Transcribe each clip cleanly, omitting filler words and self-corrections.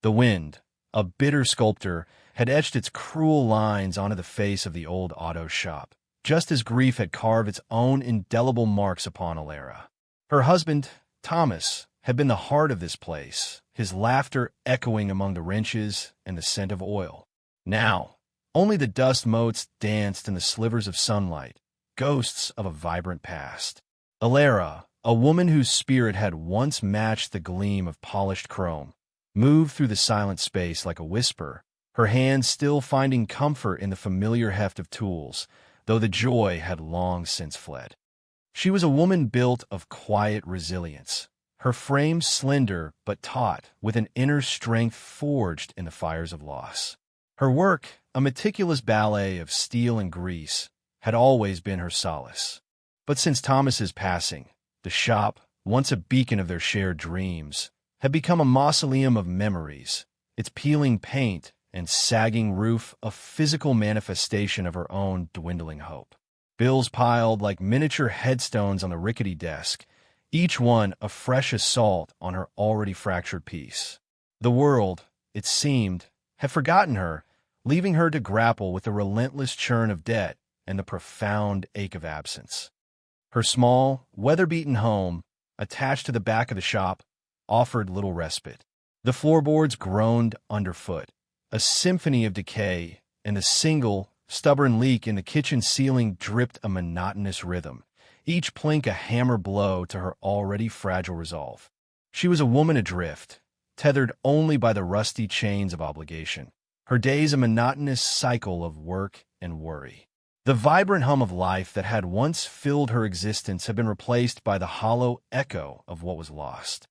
The wind, a bitter sculptor, had etched its cruel lines onto the face of the old auto shop, just as grief had carved its own indelible marks upon Alara. Her husband, Thomas, had been the heart of this place, his laughter echoing among the wrenches and the scent of oil. Now, only the dust motes danced in the slivers of sunlight, ghosts of a vibrant past. Alara, a woman whose spirit had once matched the gleam of polished chrome, moved through the silent space like a whisper, her hands still finding comfort in the familiar heft of tools, though the joy had long since fled. She was a woman built of quiet resilience, her frame slender but taut, with an inner strength forged in the fires of loss. Her work, a meticulous ballet of steel and grease, had always been her solace. But since Thomas's passing, the shop, once a beacon of their shared dreams, had become a mausoleum of memories, its peeling paint and sagging roof a physical manifestation of her own dwindling hope. Bills piled like miniature headstones on the rickety desk, each one a fresh assault on her already fractured peace. The world, it seemed, had forgotten her, leaving her to grapple with the relentless churn of debt and the profound ache of absence. Her small, weather-beaten home, attached to the back of the shop, offered little respite. The floorboards groaned underfoot, a symphony of decay, and the single, stubborn leak in the kitchen ceiling dripped a monotonous rhythm, each plink a hammer blow to her already fragile resolve. She was a woman adrift, tethered only by the rusty chains of obligation, her days a monotonous cycle of work and worry. The vibrant hum of life that had once filled her existence had been replaced by the hollow echo of what was lost.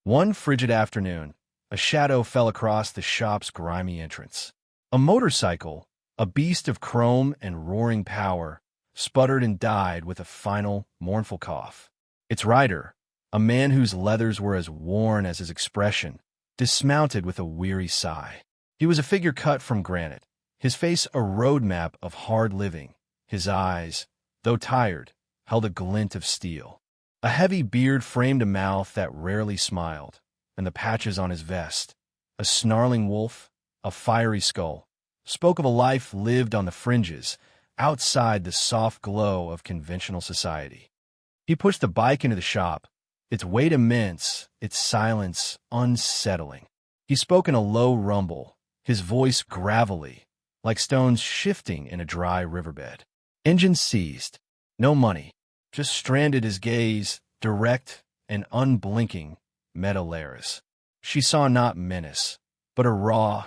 One frigid afternoon, a shadow fell across the shop's grimy entrance. A motorcycle, a beast of chrome and roaring power, sputtered and died with a final, mournful cough. Its rider, a man whose leathers were as worn as his expression, dismounted with a weary sigh. He was a figure cut from granite, his face a roadmap of hard living. His eyes, though tired, held a glint of steel. A heavy beard framed a mouth that rarely smiled, and the patches on his vest, a snarling wolf, a fiery skull, spoke of a life lived on the fringes, outside the soft glow of conventional society. He pushed the bike into the shop, its weight immense, its silence unsettling. He spoke in a low rumble, his voice gravelly, like stones shifting in a dry riverbed. Engine seized. No money. Just stranded. His gaze, direct and unblinking, met Alara's. She saw not menace, but a raw,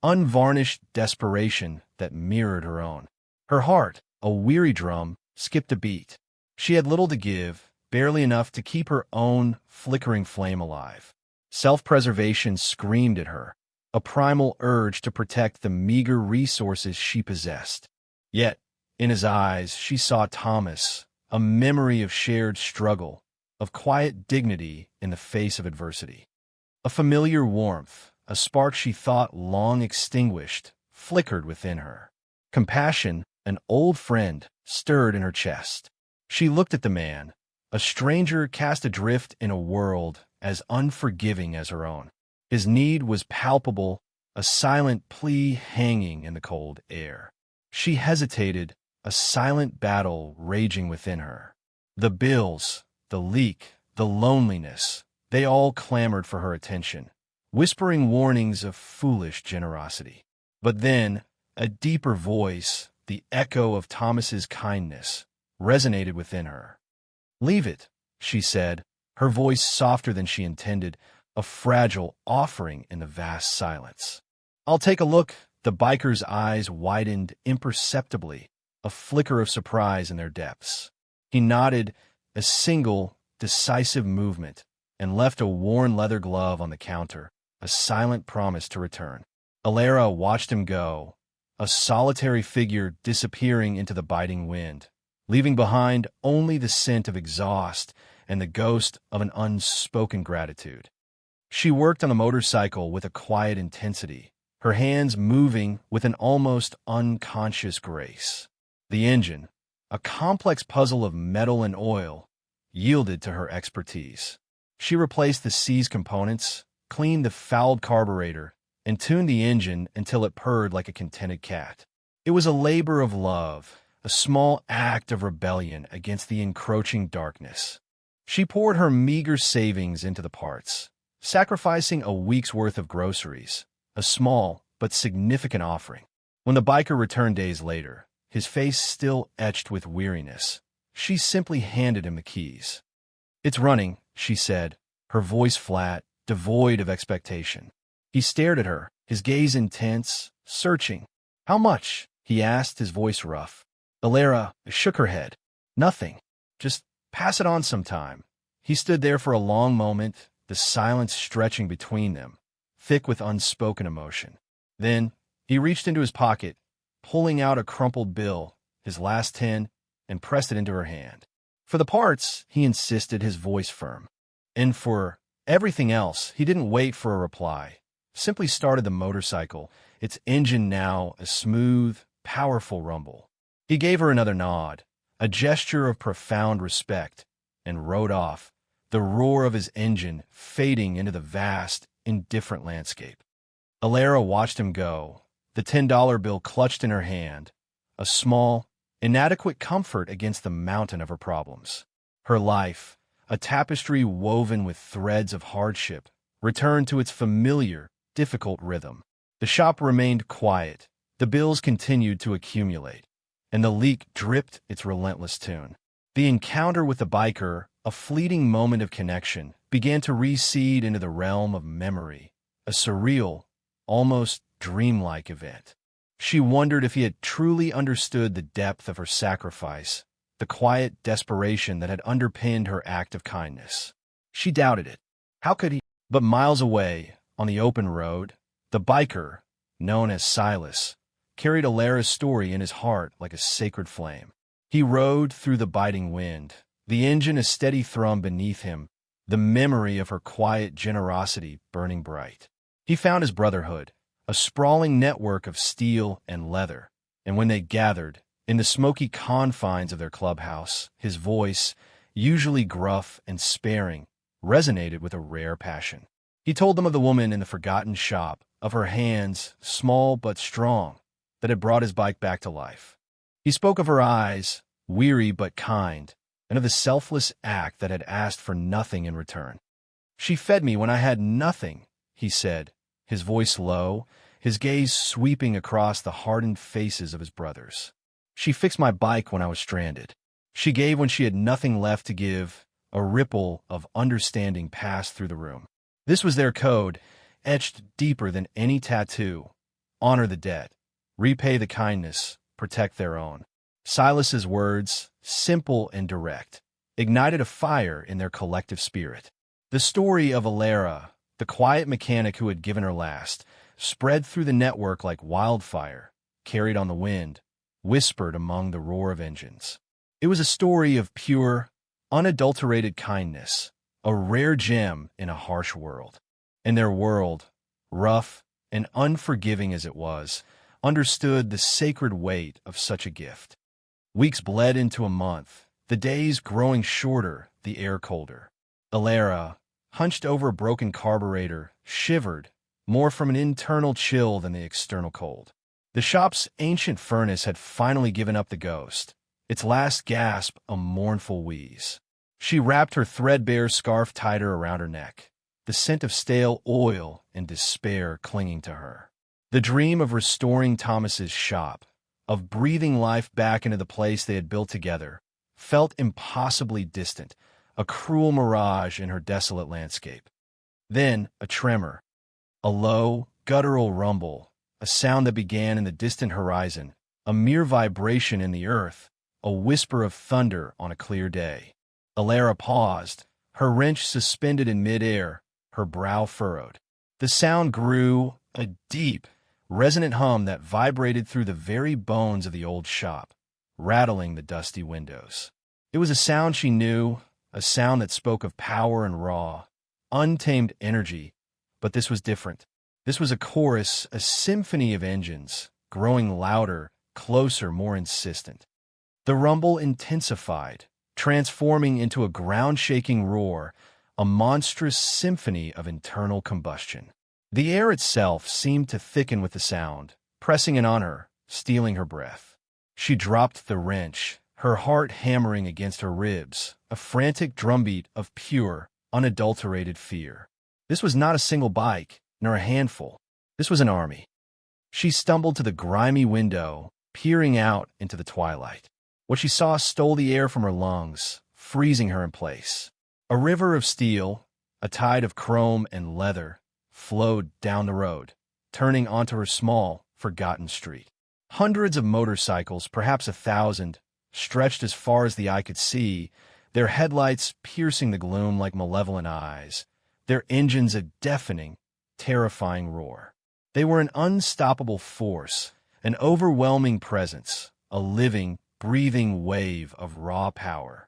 unvarnished desperation that mirrored her own. Her heart, a weary drum, skipped a beat. She had little to give, barely enough to keep her own flickering flame alive. Self-preservation screamed at her, a primal urge to protect the meager resources she possessed. Yet, in his eyes, she saw Thomas, a memory of shared struggle, of quiet dignity in the face of adversity. A familiar warmth, a spark she thought long extinguished, flickered within her. Compassion, an old friend, stirred in her chest. She looked at the man, a stranger cast adrift in a world as unforgiving as her own. His need was palpable, a silent plea hanging in the cold air. She hesitated, a silent battle raging within her. The bills, the leak, the loneliness, they all clamored for her attention, whispering warnings of foolish generosity. But then, a deeper voice, the echo of Thomas's kindness, resonated within her. "Leave it," she said, her voice softer than she intended, a fragile offering in the vast silence. "I'll take a look." The biker's eyes widened imperceptibly, a flicker of surprise in their depths. He nodded, a single, decisive movement, and left a worn leather glove on the counter, a silent promise to return. Alara watched him go, a solitary figure disappearing into the biting wind, leaving behind only the scent of exhaust and the ghost of an unspoken gratitude. She worked on the motorcycle with a quiet intensity, her hands moving with an almost unconscious grace. The engine, a complex puzzle of metal and oil, yielded to her expertise. She replaced the seized components, cleaned the fouled carburetor, and tuned the engine until it purred like a contented cat. It was a labor of love, a small act of rebellion against the encroaching darkness. She poured her meager savings into the parts, sacrificing a week's worth of groceries, a small but significant offering. When the biker returned days later, his face still etched with weariness, she simply handed him the keys. "It's running," she said, her voice flat, devoid of expectation. He stared at her, his gaze intense, searching. "How much?" he asked, his voice rough. Alara shook her head. "Nothing. Just pass it on sometime." He stood there for a long moment, the silence stretching between them, thick with unspoken emotion. Then he reached into his pocket, pulling out a crumpled bill, his last 10, and pressed it into her hand. "For the parts," he insisted, his voice firm. And for everything else, he didn't wait for a reply. Simply started the motorcycle, its engine now a smooth, powerful rumble. He gave her another nod, a gesture of profound respect, and rode off, the roar of his engine fading into the vast, indifferent landscape. Alara watched him go, the $10 bill clutched in her hand, a small, inadequate comfort against the mountain of her problems. Her life, a tapestry woven with threads of hardship, returned to its familiar, difficult rhythm. The shop remained quiet, the bills continued to accumulate, and the leak dripped its relentless tune. The encounter with the biker, a fleeting moment of connection, began to recede into the realm of memory, a surreal, almost dreamlike event. She wondered if he had truly understood the depth of her sacrifice, the quiet desperation that had underpinned her act of kindness. She doubted it. How could he? But miles away, on the open road, the biker, known as Silas, carried Alara's story in his heart like a sacred flame. He rode through the biting wind, the engine a steady thrum beneath him, the memory of her quiet generosity burning bright. He found his brotherhood, a sprawling network of steel and leather, and when they gathered, in the smoky confines of their clubhouse, his voice, usually gruff and sparing, resonated with a rare passion. He told them of the woman in the forgotten shop, of her hands, small but strong, that had brought his bike back to life. He spoke of her eyes, weary but kind, and of the selfless act that had asked for nothing in return. "She fed me when I had nothing," he said, his voice low, his gaze sweeping across the hardened faces of his brothers. "She fixed my bike when I was stranded. She gave when she had nothing left to give." A ripple of understanding passed through the room. This was their code, etched deeper than any tattoo. Honor the debt, repay the kindness, protect their own. Silas's words, simple and direct, ignited a fire in their collective spirit. The story of Alara, the quiet mechanic who had given her last, spread through the network like wildfire, carried on the wind, whispered among the roar of engines. It was a story of pure, unadulterated kindness, a rare gem in a harsh world. And their world, rough and unforgiving as it was, understood the sacred weight of such a gift. Weeks bled into a month, the days growing shorter, the air colder. Alara, hunched over a broken carburetor, shivered, more from an internal chill than the external cold. The shop's ancient furnace had finally given up the ghost, its last gasp a mournful wheeze. She wrapped her threadbare scarf tighter around her neck, the scent of stale oil and despair clinging to her. The dream of restoring Thomas's shop, of breathing life back into the place they had built together, felt impossibly distant, a cruel mirage in her desolate landscape. Then a tremor, a low, guttural rumble, a sound that began in the distant horizon, a mere vibration in the earth, a whisper of thunder on a clear day. Alara paused, her wrench suspended in midair, her brow furrowed. The sound grew, a deep, resonant hum that vibrated through the very bones of the old shop, rattling the dusty windows. It was a sound she knew, a sound that spoke of power and raw, untamed energy, but this was different. This was a chorus, a symphony of engines, growing louder, closer, more insistent. The rumble intensified, transforming into a ground-shaking roar, a monstrous symphony of internal combustion. The air itself seemed to thicken with the sound, pressing in on her, stealing her breath. She dropped the wrench, her heart hammering against her ribs, a frantic drumbeat of pure, unadulterated fear. This was not a single bike, nor a handful. This was an army. She stumbled to the grimy window, peering out into the twilight. What she saw stole the air from her lungs, freezing her in place. A river of steel, a tide of chrome and leather, flowed down the road, turning onto her small, forgotten street. Hundreds of motorcycles, perhaps 1,000, stretched as far as the eye could see, their headlights piercing the gloom like malevolent eyes, their engines a deafening, terrifying roar. They were an unstoppable force, an overwhelming presence, a living, breathing wave of raw power.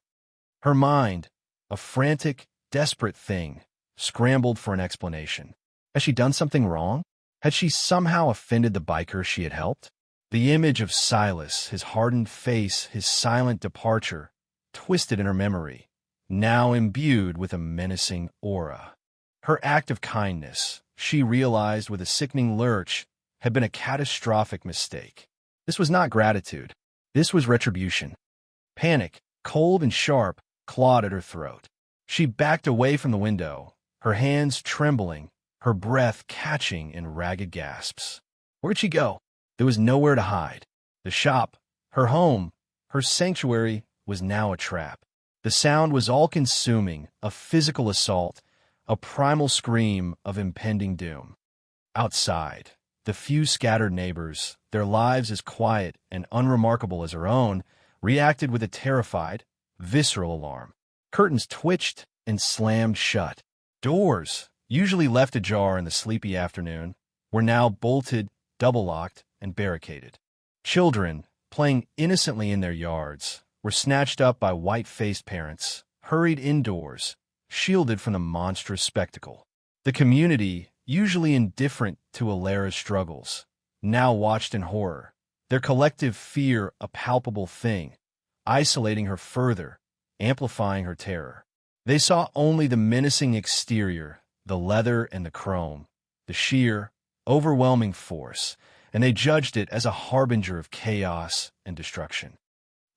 Her mind, a frantic, desperate thing, scrambled for an explanation. Had she done something wrong? Had she somehow offended the biker she had helped? The image of Silas, his hardened face, his silent departure, twisted in her memory, now imbued with a menacing aura. Her act of kindness, she realized with a sickening lurch, had been a catastrophic mistake. This was not gratitude. This was retribution. Panic, cold and sharp, clawed at her throat. She backed away from the window, her hands trembling, her breath catching in ragged gasps. Where'd she go? There was nowhere to hide. The shop, her home, her sanctuary was now a trap. The sound was all-consuming, a physical assault, a primal scream of impending doom. Outside, the few scattered neighbors, their lives as quiet and unremarkable as her own, reacted with a terrified, visceral alarm. Curtains twitched and slammed shut. Doors, usually left ajar in the sleepy afternoon, were now bolted, double-locked, and barricaded. Children, playing innocently in their yards, were snatched up by white-faced parents, hurried indoors, shielded from the monstrous spectacle. The community, usually indifferent to Alara's struggles, now watched in horror, their collective fear a palpable thing, isolating her further, amplifying her terror. They saw only the menacing exterior, the leather and the chrome, the sheer, overwhelming force, and they judged it as a harbinger of chaos and destruction.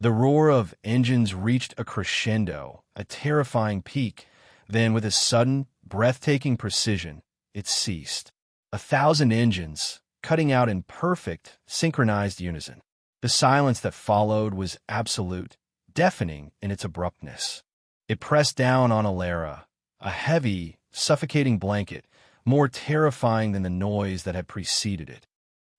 The roar of engines reached a crescendo, a terrifying peak. Then, with a sudden, breathtaking precision, it ceased. 1,000 engines, cutting out in perfect, synchronized unison. The silence that followed was absolute, deafening in its abruptness. It pressed down on Alara, a heavy, suffocating blanket, more terrifying than the noise that had preceded it.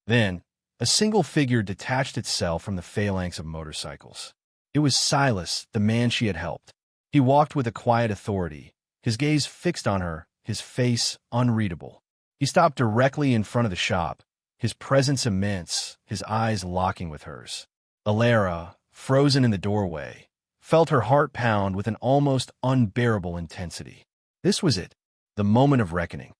Then, a single figure detached itself from the phalanx of motorcycles. It was Silas, the man she had helped. He walked with a quiet authority, his gaze fixed on her, his face unreadable. He stopped directly in front of the shop, his presence immense, his eyes locking with hers. Alara, frozen in the doorway, felt her heart pound with an almost unbearable intensity. This was it, the moment of reckoning.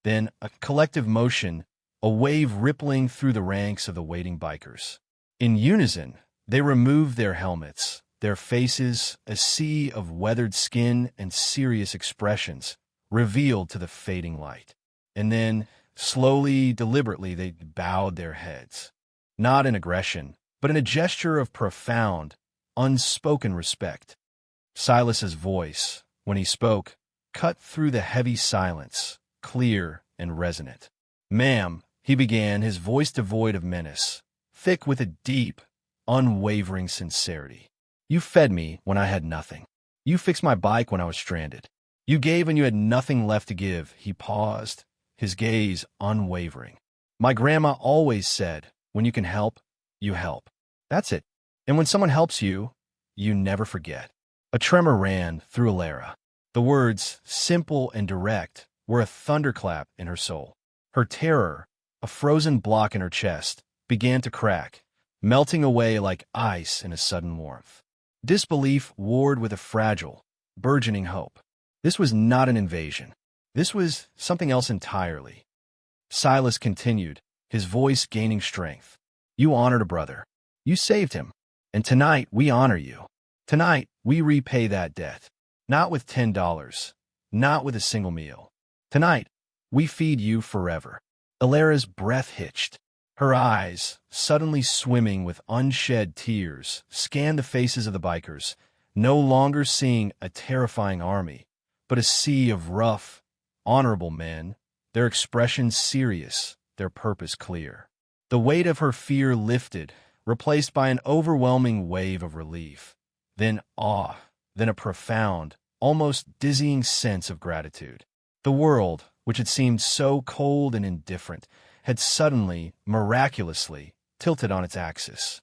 Then a collective motion, a wave rippling through the ranks of the waiting bikers. In unison, they removed their helmets, their faces, a sea of weathered skin and serious expressions, revealed to the fading light. And then, slowly, deliberately, they bowed their heads. Not in aggression, but in a gesture of profound, unspoken respect. Silas's voice, when he spoke, cut through the heavy silence, clear and resonant. "Ma'am," he began, his voice devoid of menace, thick with a deep, unwavering sincerity. "You fed me when I had nothing. You fixed my bike when I was stranded. You gave when you had nothing left to give." He paused, his gaze unwavering. "My grandma always said, when you can help, you help. That's it. And when someone helps you, you never forget." A tremor ran through Alara. The words, simple and direct, were a thunderclap in her soul. Her terror, a frozen block in her chest, began to crack, melting away like ice in a sudden warmth. Disbelief warred with a fragile, burgeoning hope. This was not an invasion. This was something else entirely. Silas continued, his voice gaining strength. "You honored a brother. You saved him. And tonight we honor you. Tonight we repay that debt. Not with $10, not with a single meal. Tonight, we feed you forever. Alara's breath hitched. Her eyes, suddenly swimming with unshed tears, scanned the faces of the bikers, no longer seeing a terrifying army, but a sea of rough, honorable men, their expressions serious, their purpose clear. The weight of her fear lifted, replaced by an overwhelming wave of relief, then awe, then a profound, almost dizzying sense of gratitude. The world, which had seemed so cold and indifferent, had suddenly, miraculously, tilted on its axis.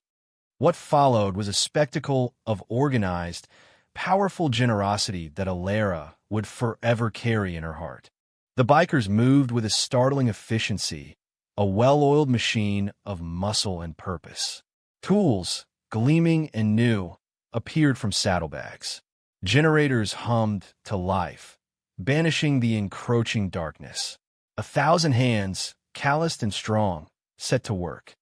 What followed was a spectacle of organized, powerful generosity that Alara would forever carry in her heart. The bikers moved with a startling efficiency, a well-oiled machine of muscle and purpose. Tools, gleaming and new, appeared from saddlebags. Generators hummed to life, banishing the encroaching darkness. 1,000 hands, calloused and strong, set to work.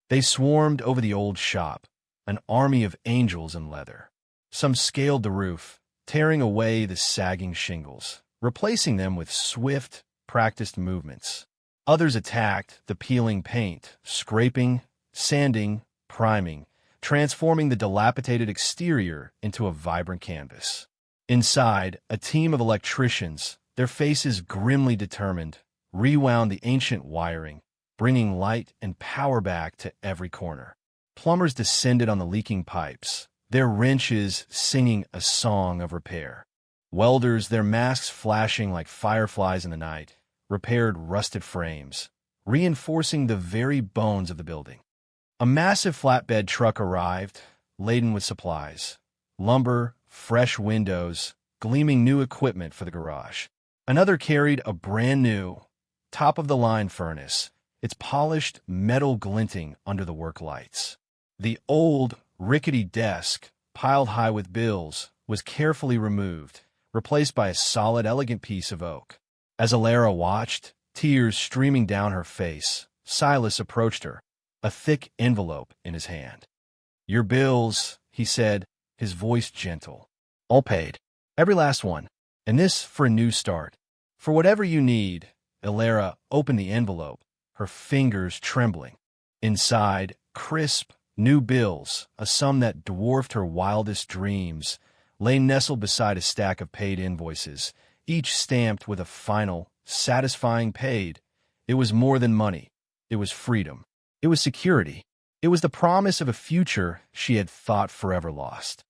They swarmed over the old shop, an army of angels in leather. Some scaled the roof, tearing away the sagging shingles, replacing them with swift, practiced movements. Others attacked the peeling paint, scraping, sanding, priming, transforming the dilapidated exterior into a vibrant canvas. Inside, a team of electricians, their faces grimly determined, rewound the ancient wiring, bringing light and power back to every corner. Plumbers descended on the leaking pipes, their wrenches singing a song of repair. Welders, their masks flashing like fireflies in the night, repaired rusted frames, reinforcing the very bones of the building. A massive flatbed truck arrived, laden with supplies, lumber, fresh windows, gleaming new equipment for the garage. Another carried a brand-new, top-of-the-line furnace, its polished metal glinting under the work lights. The old, rickety desk, piled high with bills, was carefully removed, replaced by a solid, elegant piece of oak. As Alara watched, tears streaming down her face, Silas approached her, a thick envelope in his hand. "Your bills," he said, his voice gentle. "All paid. Every last one. And this for a new start. For whatever you need." Alara opened the envelope, her fingers trembling. Inside, crisp, new bills, a sum that dwarfed her wildest dreams, lay nestled beside a stack of paid invoices, each stamped with a final, satisfying paid. It was more than money. It was freedom. It was security. It was the promise of a future she had thought forever lost.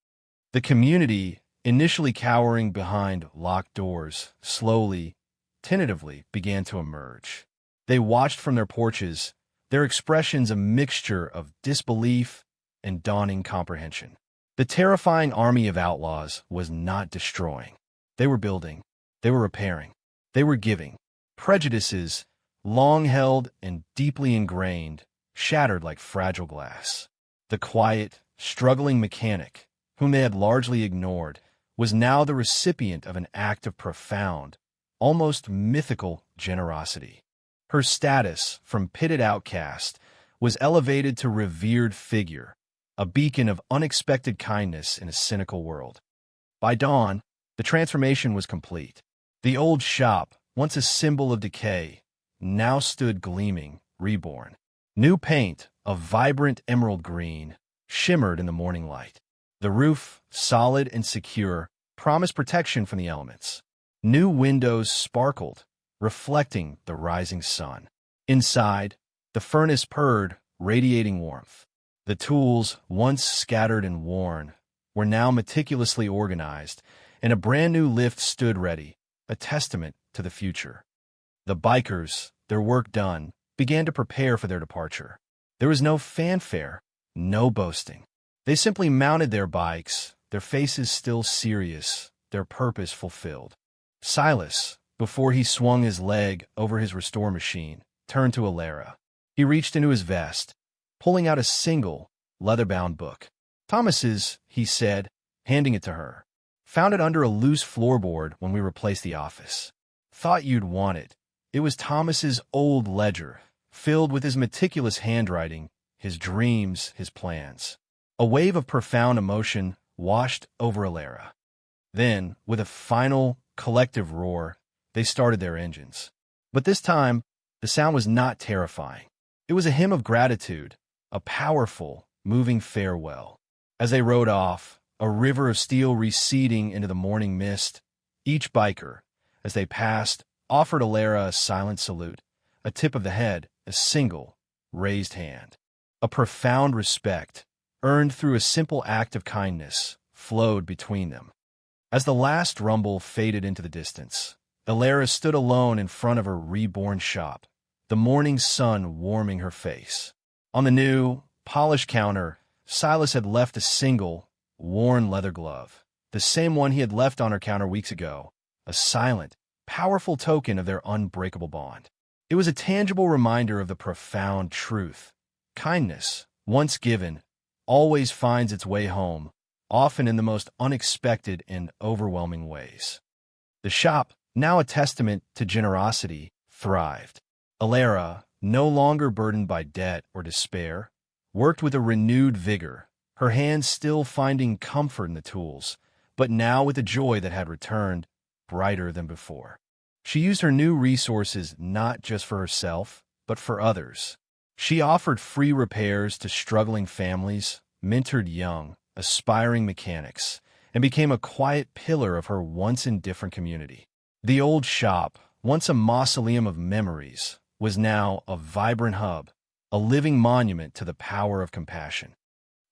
The community, initially cowering behind locked doors, slowly, tentatively began to emerge. They watched from their porches, their expressions a mixture of disbelief and dawning comprehension. The terrifying army of outlaws was not destroying. They were building. They were repairing. They were giving. Prejudices, long held and deeply ingrained, shattered like fragile glass. The quiet, struggling mechanic, whom they had largely ignored, was now the recipient of an act of profound, almost mythical generosity. Her status, from pitted outcast, was elevated to revered figure, a beacon of unexpected kindness in a cynical world. By dawn, the transformation was complete. The old shop, once a symbol of decay, now stood gleaming, reborn. New paint, of vibrant emerald green, shimmered in the morning light. The roof, solid and secure, promised protection from the elements. New windows sparkled, reflecting the rising sun. Inside, the furnace purred, radiating warmth. The tools, once scattered and worn, were now meticulously organized, and a brand-new lift stood ready, a testament to the future. The bikers, their work done, began to prepare for their departure. There was no fanfare, no boasting. They simply mounted their bikes, their faces still serious, their purpose fulfilled. Silas, before he swung his leg over his restore machine, turned to Alara. He reached into his vest, pulling out a single, leather-bound book. "Thomas's," he said, handing it to her. "Found it under a loose floorboard when we replaced the office. Thought you'd want it." It was Thomas's old ledger, filled with his meticulous handwriting, his dreams, his plans. A wave of profound emotion washed over Alara. Then, with a final, collective roar, they started their engines. But this time, the sound was not terrifying. It was a hymn of gratitude, a powerful, moving farewell. As they rode off, a river of steel receding into the morning mist, each biker, as they passed, offered Alara a silent salute, a tip of the head, a single, raised hand. A profound respect, earned through a simple act of kindness, flowed between them. As the last rumble faded into the distance, Alara stood alone in front of her reborn shop, the morning sun warming her face. On the new, polished counter, Silas had left a single, worn leather glove, the same one he had left on her counter weeks ago, a silent, powerful token of their unbreakable bond. It was a tangible reminder of the profound truth. Kindness, once given, always finds its way home, often in the most unexpected and overwhelming ways. The shop, now a testament to generosity, thrived. Alara, no longer burdened by debt or despair, worked with a renewed vigor, her hands still finding comfort in the tools, but now with a joy that had returned, brighter than before. She used her new resources not just for herself, but for others. She offered free repairs to struggling families, mentored young, aspiring mechanics, and became a quiet pillar of her once indifferent community. The old shop, once a mausoleum of memories, was now a vibrant hub, a living monument to the power of compassion.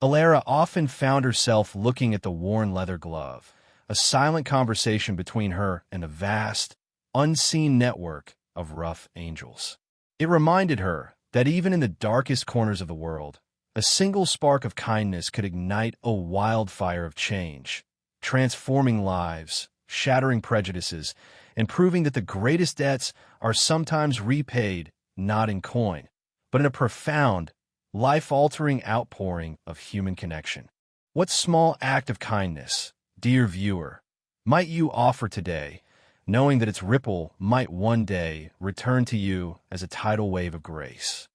Alara often found herself looking at the worn leather glove, a silent conversation between her and a vast, unseen network of rough angels. It reminded her that even in the darkest corners of the world, a single spark of kindness could ignite a wildfire of change, transforming lives, shattering prejudices, and proving that the greatest debts are sometimes repaid not in coin, but in a profound, life-altering outpouring of human connection. What small act of kindness, dear viewer, might you offer today, knowing that its ripple might one day return to you as a tidal wave of grace?